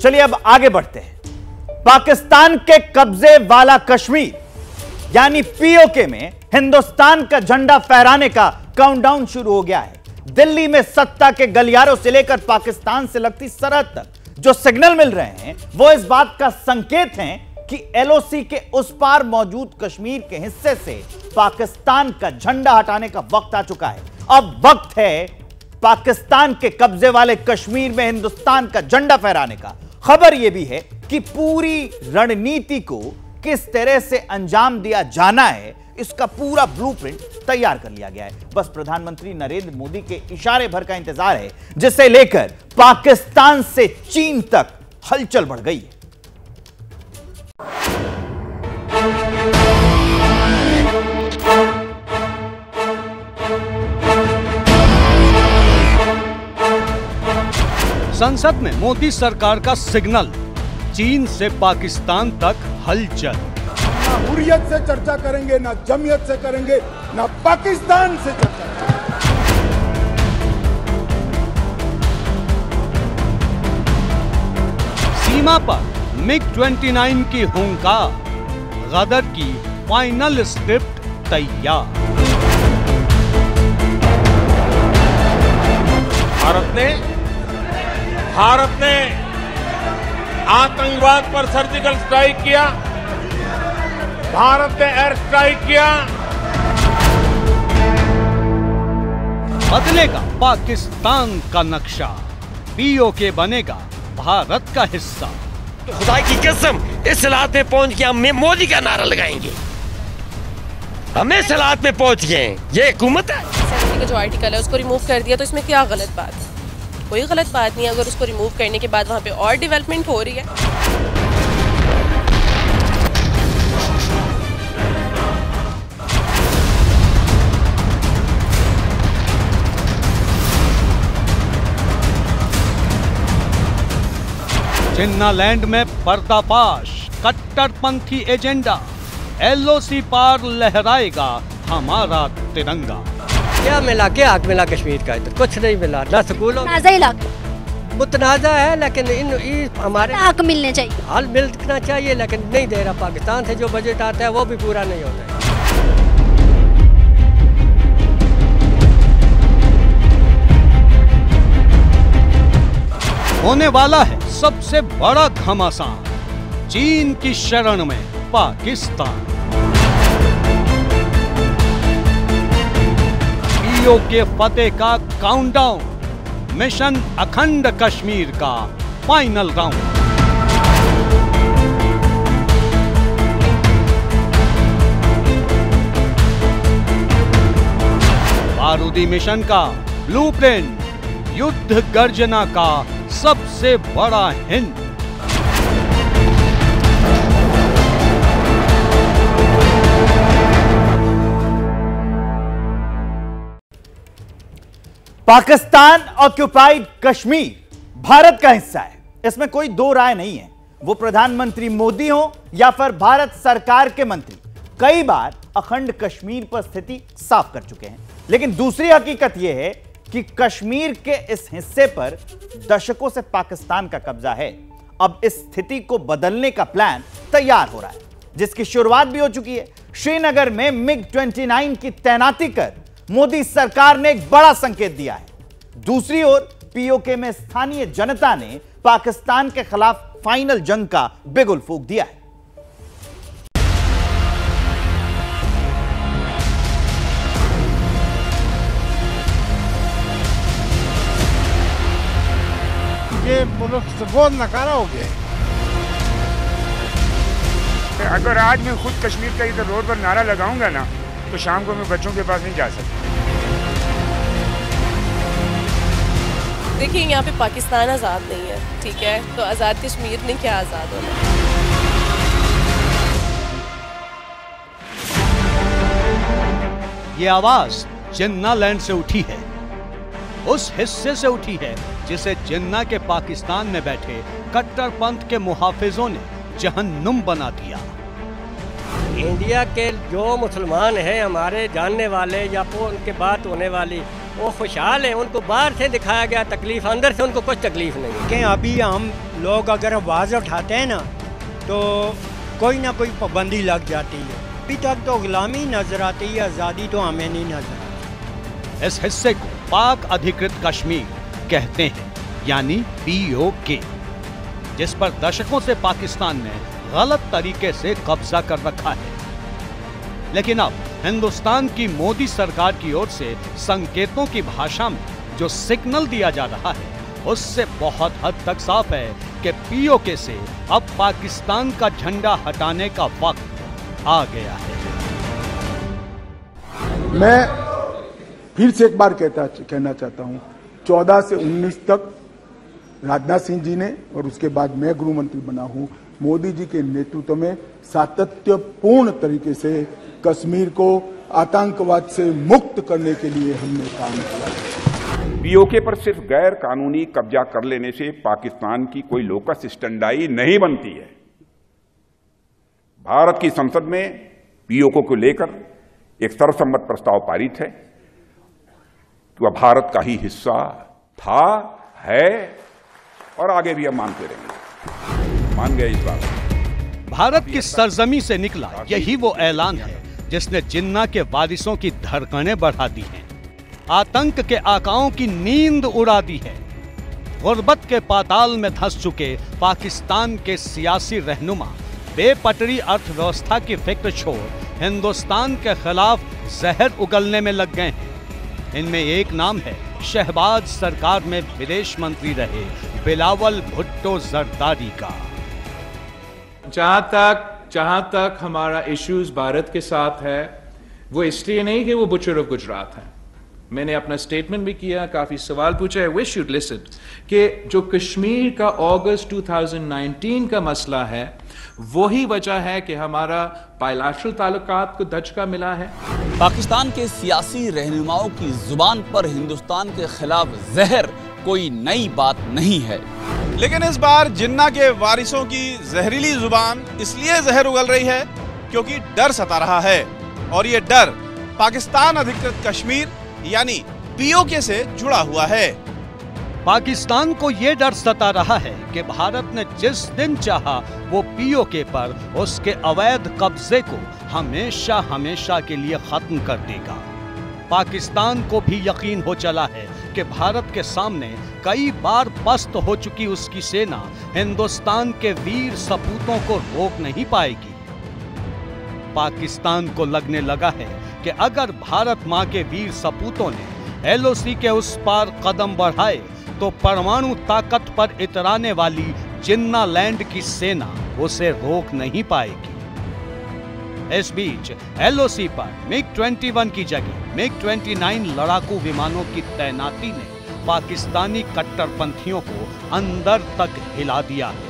चलिए अब आगे बढ़ते हैं। पाकिस्तान के कब्जे वाला कश्मीर यानी पीओके में हिंदुस्तान का झंडा फहराने का काउंटडाउन शुरू हो गया है। दिल्ली में सत्ता के गलियारों से लेकर पाकिस्तान से लगती सरहद तक जो सिग्नल मिल रहे हैं वो इस बात का संकेत हैं कि एलओसी के उस पार मौजूद कश्मीर के हिस्से से पाकिस्तान का झंडा हटाने का वक्त आ चुका है। अब वक्त है पाकिस्तान के कब्जे वाले कश्मीर में हिंदुस्तान का झंडा फहराने का। खबर यह भी है कि पूरी रणनीति को किस तरह से अंजाम दिया जाना है इसका पूरा ब्लूप्रिंट तैयार कर लिया गया है। बस प्रधानमंत्री नरेंद्र मोदी के इशारे भर का इंतजार है जिसे लेकर पाकिस्तान से चीन तक हलचल बढ़ गई है। संसद में मोदी सरकार का सिग्नल, चीन से पाकिस्तान तक हलचल। ना हुर्रियत से चर्चा करेंगे, ना जमीयत से करेंगे, ना पाकिस्तान से चर्चा करेंगे। सीमा पर MiG-29 की हुंकार, गदर की फाइनल स्क्रिप्ट तैयार। भारत ने आतंकवाद पर सर्जिकल स्ट्राइक किया, भारत ने एयर स्ट्राइक किया। बदलेगा पाकिस्तान का नक्शा, पीओके बनेगा भारत का हिस्सा। तो खुदा की कसम इस हालात में पहुंच के हम मोदी का नारा लगाएंगे। हमें इस हालात में पहुंच गए हैं, ये हुकूमत है। 70 का जो आर्टिकल है उसको रिमूव कर दिया तो इसमें क्या गलत बात है? कोई गलत बात नहीं है अगर उसको रिमूव करने के बाद वहाँ पे और डेवलपमेंट हो रही है। जिन्नालैंड में पर्दाफाश, कट्टरपंथी एजेंडा, एलओसी पार लहराएगा हमारा तिरंगा। क्या मिला, क्या हक मिला कश्मीर का? इधर कुछ नहीं मिला, ना स्कूलों मुतनाज़ा है, लेकिन हमारे हक मिलने चाहिए, हल मिलना चाहिए, लेकिन नहीं दे रहा। पाकिस्तान से जो बजट आता है वो भी पूरा नहीं होता है। होने वाला है सबसे बड़ा घमासान, चीन की शरण में पाकिस्तान। पीओके फतेह का काउंटडाउन, मिशन अखंड कश्मीर का फाइनल राउंड। बारूदी मिशन का ब्लूप्रिंट, युद्ध गर्जना का सबसे बड़ा हिंट। पाकिस्तान ऑक्युपाइड कश्मीर भारत का हिस्सा है, इसमें कोई दो राय नहीं है। वो प्रधानमंत्री मोदी हो या फिर भारत सरकार के मंत्री कई बार अखंड कश्मीर पर स्थिति साफ कर चुके हैं। लेकिन दूसरी हकीकत यह है कि कश्मीर के इस हिस्से पर दशकों से पाकिस्तान का कब्जा है। अब इस स्थिति को बदलने का प्लान तैयार हो रहा है जिसकी शुरुआत भी हो चुकी है। श्रीनगर में MiG-29 की तैनाती कर मोदी सरकार ने एक बड़ा संकेत दिया है। दूसरी ओर पीओके में स्थानीय जनता ने पाकिस्तान के खिलाफ फाइनल जंग का बिगुल फूंक दिया है। ये मुल्क से बहुत नकारा हो गया। अगर आज मैं खुद कश्मीर का इधर रोड पर नारा लगाऊंगा ना तो शाम को मैं बच्चों के पास नहीं जा सकता। देखिए यहाँ पे पाकिस्तान आज़ाद नहीं है, ठीक है, तो आज़ाद कश्मीर ने क्या आज़ाद होना। ये आवाज जिन्नालैंड से उठी है, उस हिस्से से उठी है जिसे जिन्ना के पाकिस्तान में बैठे कट्टरपंथ के मुहाफिजों ने जहन्नुम बना दिया। इंडिया के जो मुसलमान हैं, हमारे जानने वाले या उनके बात होने वाली, वो खुशहाल है, उनको बाहर से दिखाया गया तकलीफ, अंदर से उनको कुछ तकलीफ नहीं है। कि अभी हम लोग अगर आवाज़ उठाते हैं ना तो कोई ना कोई पाबंदी लग जाती है। अभी तक तो गुलामी नजर आती है, आज़ादी तो हमें नहीं नजर आती। इस हिस्से को पाक अधिकृत कश्मीर कहते हैं, यानी POK, जिस पर दशकों से पाकिस्तान ने गलत तरीके से कब्जा कर रखा है। लेकिन अब हिंदुस्तान की मोदी सरकार की ओर से संकेतों की भाषा में जो सिग्नल दिया जा रहा है, उससे बहुत हद तक साफ है कि POK से अब पाकिस्तान का झंडा हटाने का वक्त आ गया है। मैं फिर से एक बार कहना चाहता हूं, 14 से 19 तक राजनाथ सिंह जी ने और उसके बाद मैं गृह मंत्री बना हूं, मोदी जी के नेतृत्व में सातत्यपूर्ण तरीके से कश्मीर को आतंकवाद से मुक्त करने के लिए हमने काम किया। POK पर सिर्फ गैर कानूनी कब्जा कर लेने से पाकिस्तान की कोई लोकस स्टैंडाई नहीं बनती है। भारत की संसद में POK को लेकर एक सर्वसम्मत प्रस्ताव पारित है कि वह भारत का ही हिस्सा था, है और आगे भी हम मानते रहेंगे। मान गए इस बात। भारत की सरजमी से निकला यही वो ऐलान है जिसने जिन्ना के वारिसों की धड़कनें बढ़ा दी हैं, आतंक के आकाओं की नींद उड़ा दी है। गुर्बत के पाताल में धंस चुके पाकिस्तान के सियासी रहनुमा बेपटरी अर्थव्यवस्था की फिक्र छोड़ हिंदुस्तान के खिलाफ जहर उगलने में लग गए हैं। इनमें एक नाम है शहबाज सरकार में विदेश मंत्री रहे बिलावल भुट्टो जरदारी का। जहां तक हमारा इश्यूज भारत के साथ है, वो इसलिए नहीं कि वो बुचर ऑफ गुजरात है। मैंने अपना स्टेटमेंट भी किया, काफी सवाल पूछा है, वी शुड लिसन कि जो कश्मीर का अगस्त 2019 का मसला है, वही वजह है कि हमारा बायलैटरल ताल्लुकात को दचका मिला है। पाकिस्तान के सियासी रहनुमाओं की जुबान पर हिंदुस्तान के खिलाफ जहर कोई नई बात नहीं है, लेकिन इस बार जिन्ना के वारिसों की जहरीली जुबान इसलिए जहर उगल रही है क्योंकि डर सता रहा है, और ये डर पाकिस्तान अधिकृत कश्मीर यानी POK से जुड़ा हुआ है। पाकिस्तान को यह डर सता रहा है कि भारत ने जिस दिन चाहा वो POK पर उसके अवैध कब्जे को हमेशा हमेशा के लिए खत्म कर देगा। पाकिस्तान को भी यकीन हो चला है कि भारत के सामने कई बार पस्त हो चुकी उसकी सेना हिंदुस्तान के वीर सपूतों को रोक नहीं पाएगी। पाकिस्तान को लगने लगा है कि अगर भारत मां के वीर सपूतों ने LOC के उस पार कदम बढ़ाए तो परमाणु ताकत पर इतराने वाली जिन्ना लैंड की सेना उसे रोक नहीं पाएगी। इस बीच LOC पर MiG-21 की जगह MiG-29 लड़ाकू विमानों की तैनाती ने पाकिस्तानी कट्टरपंथियों को अंदर तक हिला दिया है।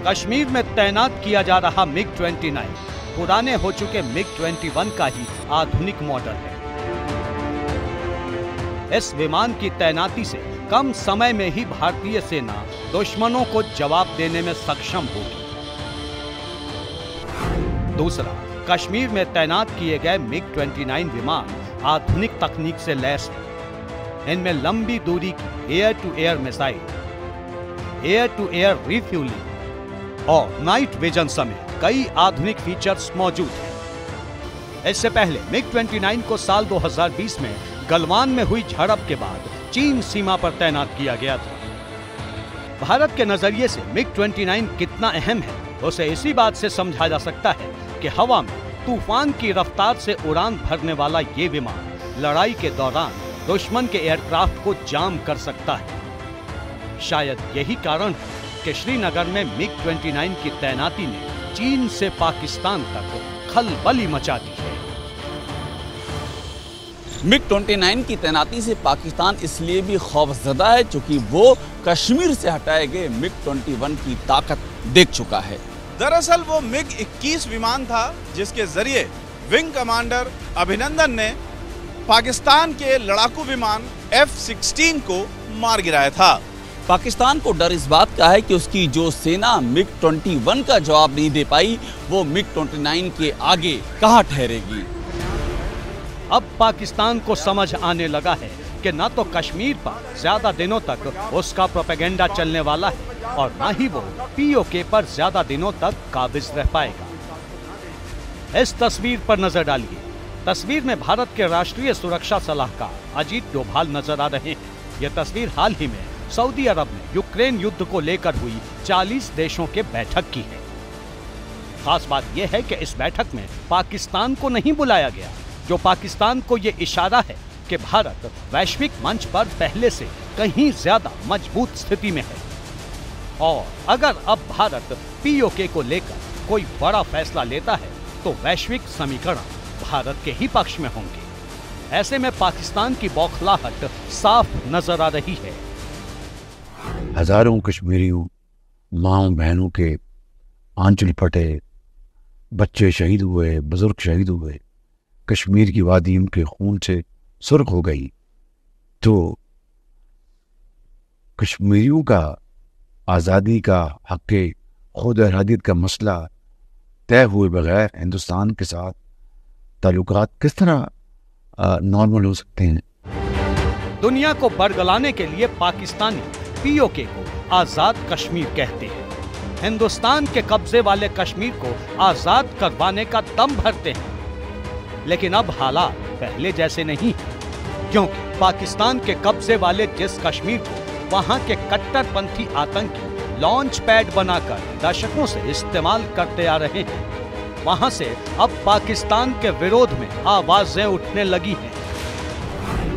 कश्मीर में तैनात किया जा रहा MiG-29 पुराने हो चुके MiG-21 का ही आधुनिक मॉडल है। इस विमान की तैनाती से कम समय में ही भारतीय सेना दुश्मनों को जवाब देने में सक्षम होगी। दूसरा, कश्मीर में तैनात किए गए MiG-29 विमान आधुनिक तकनीक से लैस हैं। इनमें लंबी दूरी की air to air missile, air to air refuelling और नाइट विजन समेत कई आधुनिक फीचर्स मौजूद हैं। इससे पहले MiG-29 को साल 2020 में गलवान में हुई झड़प के बाद चीन सीमा पर तैनात किया गया था। भारत के नजरिए से MiG-29 कितना अहम है उसे इसी बात से समझा जा सकता है कि हवा में तूफान की रफ्तार से उड़ान भरने वाला ये विमान लड़ाई के दौरान दुश्मन के एयरक्राफ्ट को जाम कर सकता है। शायद यही कारण है कि श्रीनगर में MiG-29 की तैनाती ने चीन से पाकिस्तान तक खलबली मचा दी है। MiG-29 की तैनाती से पाकिस्तान इसलिए भी खौफजदा है क्योंकि वो कश्मीर से हटाए गए MiG-21 की ताकत देख चुका है। दरअसल वो MiG-21 विमान था जिसके जरिए विंग कमांडर अभिनंदन ने पाकिस्तान के लड़ाकू विमान F-16 को मार गिराया था। पाकिस्तान को डर इस बात का है कि उसकी जो सेना MiG-21 का जवाब नहीं दे पाई, वो MiG-29 के आगे कहां ठहरेगी। अब पाकिस्तान को समझ आने लगा है कि न तो कश्मीर पर ज्यादा दिनों तक उसका प्रोपेगेंडा चलने वाला है और न ही वो POK पर ज्यादा दिनों तक काबिज रह पाएगा। इस तस्वीर पर नजर डालिए। तस्वीर में भारत के राष्ट्रीय सुरक्षा सलाहकार अजीत डोभाल नजर आ रहे हैं। यह तस्वीर हाल ही में सऊदी अरब में यूक्रेन युद्ध को लेकर हुई 40 देशों के बैठक की है। खास बात यह है कि इस बैठक में पाकिस्तान को नहीं बुलाया गया, जो पाकिस्तान को यह इशारा है कि भारत वैश्विक मंच पर पहले से कहीं ज्यादा मजबूत स्थिति में है और अगर अब भारत POK को लेकर कोई बड़ा फैसला लेता है तो वैश्विक समीकरण भारत के ही पक्ष में होंगे। ऐसे में पाकिस्तान की बौखलाहट साफ नजर आ रही है। हजारों कश्मीरियों, माओ बहनों के आंचल फटे, बच्चे शहीद हुए, बुजुर्ग शहीद हुए, कश्मीर की वादी उनके खून से सुर्ख हो गई। तो कश्मीरियों का आज़ादी का, हक़ खुद इरादत का मसला तय हुए बगैर हिंदुस्तान के साथ ताल्लुकात किस तरह नॉर्मल हो सकते हैं। दुनिया को बरगलाने के लिए पाकिस्तानी POK को आजाद कश्मीर कहते हैं। हिंदुस्तान के कब्जे वाले कश्मीर को आजाद करवाने का दम भरते हैं। लेकिन अब हालात पहले जैसे नहीं है, क्योंकि पाकिस्तान के कब्जे वाले जिस कश्मीर को वहां के कट्टरपंथी आतंकी लॉन्च पैड बनाकर दशकों से इस्तेमाल करते आ रहे हैं, वहां से अब पाकिस्तान के विरोध में आवाजें उठने लगी हैं।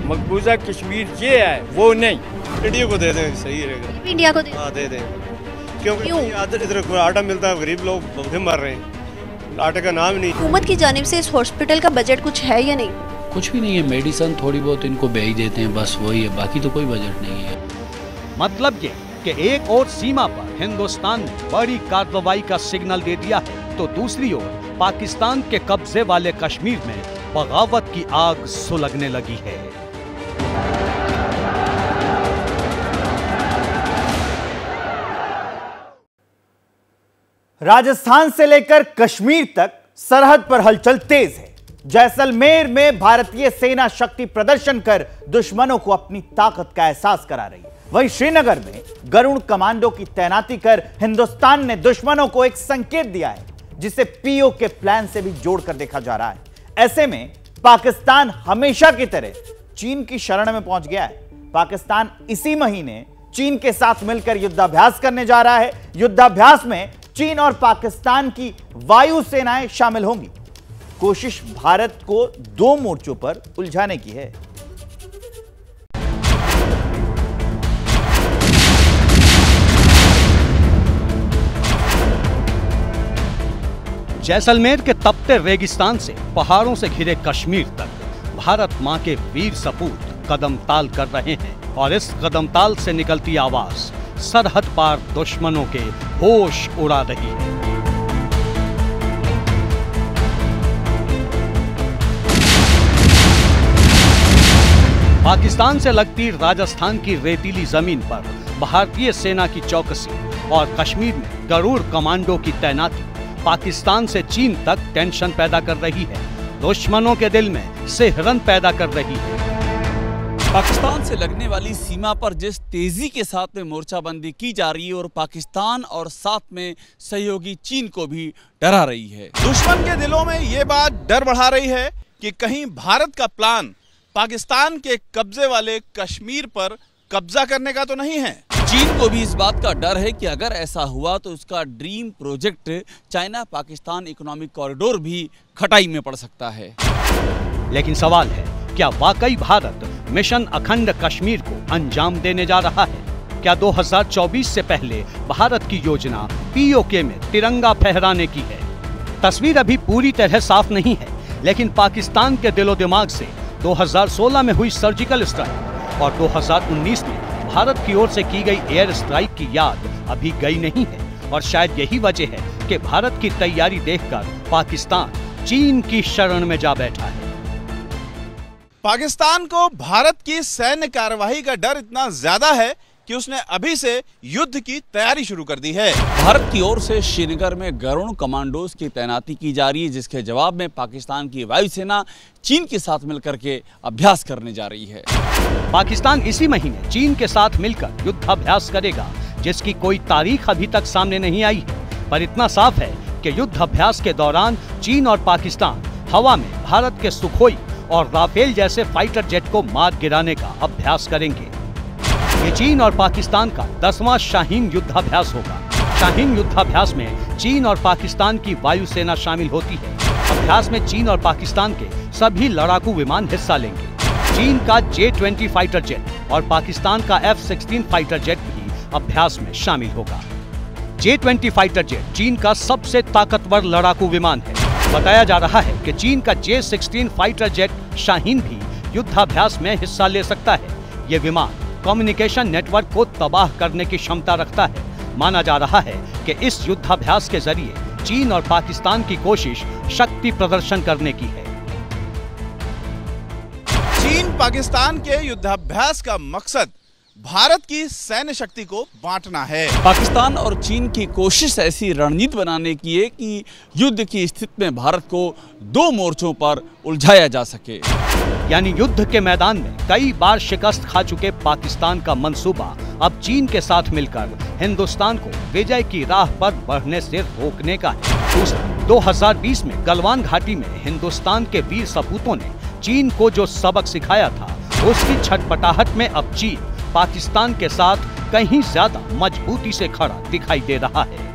मकबूजा कश्मीर ये है वो नहीं, इंडिया को दे दें, सही रहेगा। इंडिया को दे? हाँ दे दें, क्योंकि इधर आटा मिलता है, गरीब लोग भूखे मर रहे हैं, आटे का नाम नहीं। हुकूमत की जानिब से इस हॉस्पिटल का बजट कुछ है या नहीं? कुछ भी नहीं है, मेडिसिन थोड़ी बहुत इनको भेज देते हैं, बस वही है, बाकी तो कोई बजट नहीं है। मतलब ये कि एक और सीमा पर हिंदुस्तान ने बड़ी कार्रवाई का सिग्नल दे दिया है, तो दूसरी ओर पाकिस्तान के कब्जे वाले कश्मीर में बगावत की आग सुलगने लगी है। राजस्थान से लेकर कश्मीर तक सरहद पर हलचल तेज है। जैसलमेर में भारतीय सेना शक्ति प्रदर्शन कर दुश्मनों को अपनी ताकत का एहसास करा रही है। वहीं श्रीनगर में गरुड़ कमांडो की तैनाती कर हिंदुस्तान ने दुश्मनों को एक संकेत दिया है, जिसे POK प्लान से भी जोड़कर देखा जा रहा है। ऐसे में पाकिस्तान हमेशा की तरह चीन की शरण में पहुंच गया है। पाकिस्तान इसी महीने चीन के साथ मिलकर युद्धाभ्यास करने जा रहा है। युद्धाभ्यास में चीन और पाकिस्तान की वायु सेनाएं शामिल होंगी। कोशिश भारत को दो मोर्चों पर उलझाने की है। जैसलमेर के तपते रेगिस्तान से पहाड़ों से घिरे कश्मीर तक भारत मां के वीर सपूत कदम ताल कर रहे हैं और इस कदम ताल से निकलती आवाज सरहद पार दुश्मनों के होश उड़ा रही है। पाकिस्तान से लगती राजस्थान की रेतीली जमीन पर भारतीय सेना की चौकसी और कश्मीर में गरुड़ कमांडो की तैनाती पाकिस्तान से चीन तक टेंशन पैदा कर रही है, दुश्मनों के दिल में सिहरन पैदा कर रही है। पाकिस्तान से लगने वाली सीमा पर जिस तेजी के साथ में मोर्चाबंदी की जा रही है और पाकिस्तान और साथ में सहयोगी चीन को भी डरा रही है। दुश्मन के दिलों में ये बात डर बढ़ा रही है कि कहीं भारत का प्लान पाकिस्तान के कब्जे वाले कश्मीर पर कब्जा करने का तो नहीं है। चीन को भी इस बात का डर है कि अगर ऐसा हुआ तो उसका dream project China Pakistan economic corridor भी खटाई में पड़ सकता है। लेकिन सवाल है, क्या वाकई भारत मिशन अखंड कश्मीर को अंजाम देने जा रहा है? क्या 2024 से पहले भारत की योजना POK में तिरंगा फहराने की है? तस्वीर अभी पूरी तरह साफ नहीं है, लेकिन पाकिस्तान के दिलो दिमाग से 2016 में हुई सर्जिकल स्ट्राइक और 2019 में भारत की ओर से की गई एयर स्ट्राइक की याद अभी गई नहीं है और शायद यही वजह है कि भारत की तैयारी देखकर पाकिस्तान चीन की शरण में जा बैठा है। पाकिस्तान को भारत की सैन्य कार्यवाही का डर इतना ज्यादा है कि उसने अभी से युद्ध की तैयारी शुरू कर दी है। भारत की ओर से श्रीनगर में गरुण कमांडोज की तैनाती की जा रही है, जिसके जवाब में पाकिस्तान की वायुसेना चीन के साथ मिलकर के अभ्यास करने जा रही है। पाकिस्तान इसी महीने चीन के साथ मिलकर युद्धाभ्यास करेगा, जिसकी कोई तारीख अभी तक सामने नहीं आई है, पर इतना साफ है कि युद्धाभ्यास के दौरान चीन और पाकिस्तान हवा में भारत के सुखोई और राफेल जैसे फाइटर जेट को मार गिराने का अभ्यास करेंगे। ये चीन और पाकिस्तान का 10वां शाहीन युद्धाभ्यास होगा। शाहीन युद्धाभ्यास में चीन और पाकिस्तान की वायुसेना शामिल होती है। अभ्यास में चीन और पाकिस्तान के सभी लड़ाकू विमान हिस्सा लेंगे। चीन का J-20 फाइटर जेट और पाकिस्तान का F-16 फाइटर जेट भी अभ्यास में शामिल होगा। J-20 फाइटर जेट चीन का सबसे ताकतवर लड़ाकू विमान है। बताया जा रहा है कि चीन का J-16 फाइटर जेट शाहीन भी युद्धाभ्यास में हिस्सा ले सकता है। ये विमान कम्युनिकेशन नेटवर्क को तबाह करने की क्षमता रखता है। माना जा रहा है कि इस युद्धाभ्यास के जरिए चीन और पाकिस्तान की कोशिश शक्ति प्रदर्शन करने की है। चीन पाकिस्तान के युद्धाभ्यास का मकसद भारत की सैन्य शक्ति को बांटना है। पाकिस्तान और चीन की कोशिश ऐसी रणनीति बनाने की है कि युद्ध की स्थिति में भारत को 2 मोर्चों पर उलझाया जा सके। यानी युद्ध के मैदान में कई बार शिकस्त खा चुके पाकिस्तान का मंसूबा अब चीन के साथ मिलकर हिंदुस्तान को विजय की राह पर बढ़ने से रोकने का है। 2020 में गलवान घाटी में हिंदुस्तान के वीर सपूतों ने चीन को जो सबक सिखाया था, उसकी छटपटाहट में अब चीन पाकिस्तान के साथ कहीं ज्यादा मजबूती से खड़ा दिखाई दे रहा है।